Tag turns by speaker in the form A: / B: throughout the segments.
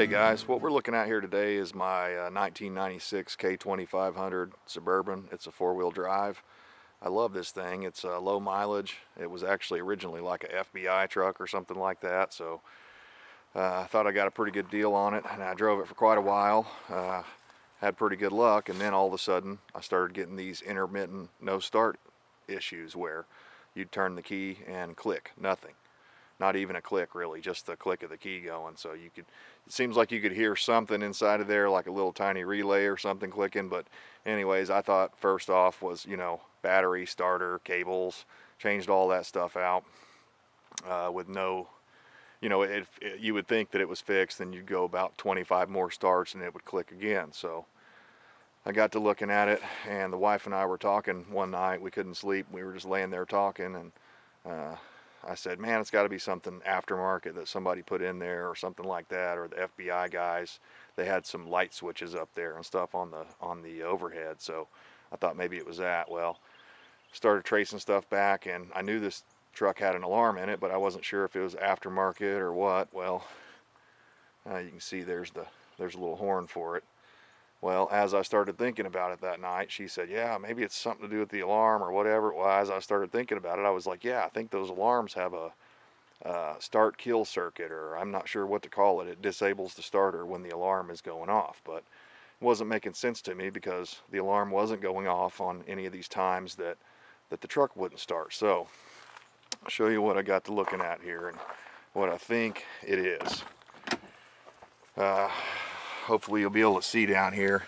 A: Hey guys, what we're looking at here today is my 1996 K2500 Suburban. It's a four-wheel drive. I love this thing. It's low mileage. It was actually originally like a FBI truck or something like that, so I thought I got a pretty good deal on it, and I drove it for quite a while. Had pretty good luck, and then all of a sudden I started getting these intermittent no start issues where you'd turn the key and click, nothing. Not even a click really, just the click of the key going. So it seems like you could hear something inside of there, like a little tiny relay or something clicking. But anyways, I thought first off was, battery, starter, cables, changed all that stuff out with no, you would think that it was fixed, then you'd go about 25 more starts and it would click again. So I got to looking at it, and the wife and I were talking one night. We couldn't sleep. We were just laying there talking, and I said, man, it's got to be something aftermarket that somebody put in there or something like that, or the FBI guys. They had some light switches up there and stuff on the overhead, so I thought maybe it was that. Well, started tracing stuff back, and I knew this truck had an alarm in it, but I wasn't sure if it was aftermarket or what. Well, you can see there's a little horn for it. Well, as I started thinking about it that night, she said, yeah, maybe it's something to do with the alarm or whatever. Well, as I started thinking about it, I was like, yeah, I think those alarms have a start kill circuit, or I'm not sure what to call it. It disables the starter when the alarm is going off, but it wasn't making sense to me because the alarm wasn't going off on any of these times that the truck wouldn't start. So I'll show you what I got to looking at here and what I think it is. Hopefully you'll be able to see down here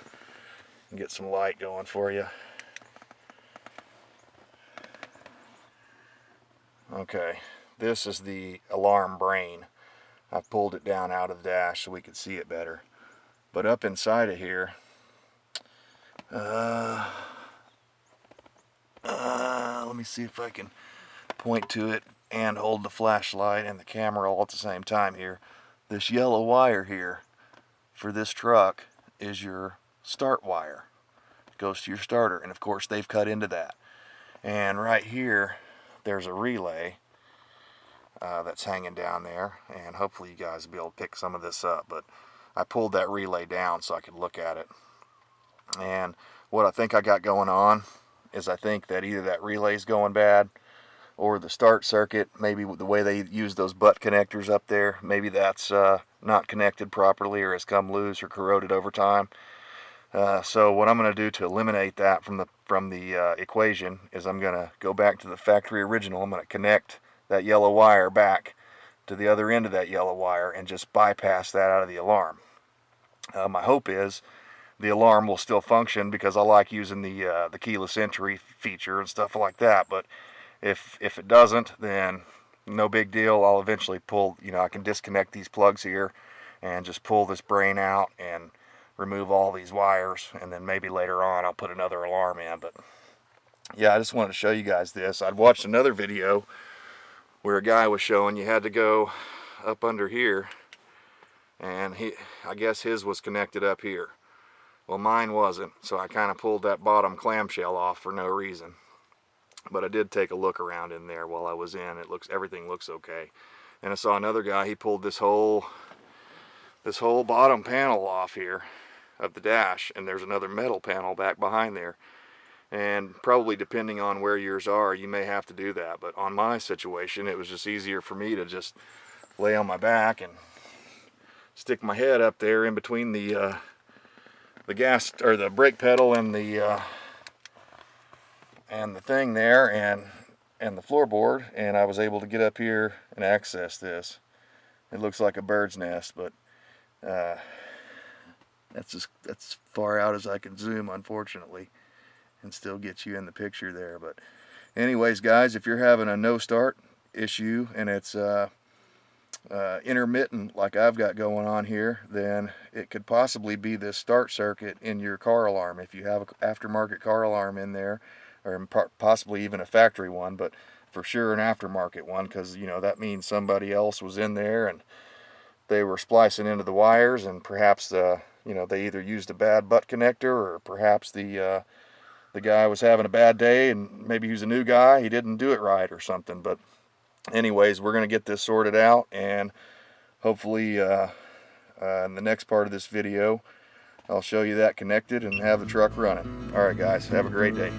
A: and get some light going for you. Okay, this is the alarm brain. I've pulled it down out of the dash so we can see it better. But up inside of here, let me see if I can point to it and hold the flashlight and the camera all at the same time here. This yellow wire here for this truck is your start wire. It goes to your starter, and of course they've cut into that. And right here there's a relay that's hanging down there, and hopefully you guys will be able to pick some of this up, but I pulled that relay down so I could look at it. And what I think I got going on is I think that either that relay's going bad or the start circuit, maybe the way they use those butt connectors up there, maybe that's not connected properly or has come loose or corroded over time. So what I'm going to do to eliminate that from the equation is I'm going to go back to the factory original. I'm going to connect that yellow wire back to the other end of that yellow wire and just bypass that out of the alarm. My hope is the alarm will still function because I like using the keyless entry feature and stuff like that, but if it doesn't, then no big deal. I'll eventually pull, I can disconnect these plugs here and just pull this brain out and remove all these wires, and then maybe later on I'll put another alarm in. But yeah, I just wanted to show you guys this. I'd watched another video where a guy was showing you had to go up under here, and I guess his was connected up here. Well, mine wasn't, so I kind of pulled that bottom clamshell off for no reason. But I did take a look around in there while I was in. Everything looks okay. And I saw another guy, he pulled this whole bottom panel off here of the dash, and there's another metal panel back behind there. And probably depending on where yours are, you may have to do that. But on my situation, it was just easier for me to just lay on my back and stick my head up there in between the gas or the brake pedal and the thing there and the floorboard, and I was able to get up here and access this. It looks like a bird's nest, but that's far out as I can zoom, unfortunately, and still get you in the picture there. But anyways, guys, if you're having a no start issue and it's intermittent like I've got going on here, then it could possibly be this start circuit in your car alarm. If you have an aftermarket car alarm in there, or possibly even a factory one, but for sure an aftermarket one, because that means somebody else was in there and they were splicing into the wires, and perhaps they either used a bad butt connector, or perhaps the guy was having a bad day and maybe he was a new guy, he didn't do it right or something. But anyways, we're going to get this sorted out, and hopefully In the next part of this video, I'll show you that connected and have the truck running. Alright guys, have a great day.